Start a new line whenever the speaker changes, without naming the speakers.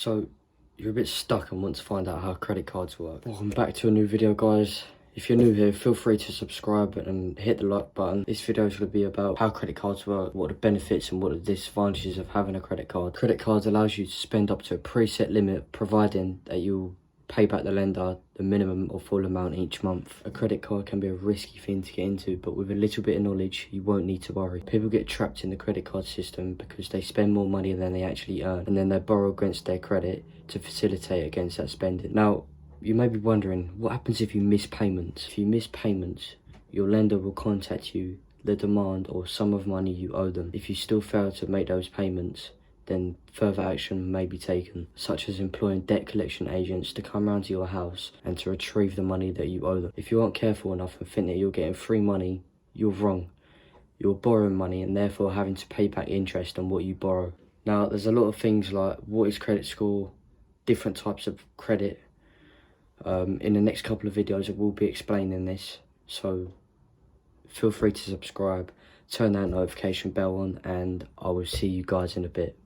So, you're a bit stuck and want to find out how credit cards work. Welcome back to a new video, guys. If you're new here, feel free to subscribe and hit the like button. This video is going to be about how credit cards work, what are the benefits and what are the disadvantages of having a credit card. Credit cards allows you to spend up to a preset limit, providing that you'll pay back the lender the minimum or full amount each month. A credit card can be a risky thing to get into, but with a little bit of knowledge, you won't need to worry. People get trapped in the credit card system because they spend more money than they actually earn, and then they borrow against their credit to facilitate against that spending. Now, you may be wondering, what happens if you miss payments? If you miss payments, your lender will contact you, the demand or sum of money you owe them. If you still fail to make those payments, then further action may be taken, such as employing debt collection agents to come round to your house and to retrieve the money that you owe them. If you aren't careful enough and think that you're getting free money, you're wrong. You're borrowing money and therefore having to pay back interest on what you borrow. Now, there's a lot of things like what is credit score, different types of credit. In the next couple of videos, I will be explaining this, so feel free to subscribe, turn that notification bell on, and I will see you guys in a bit.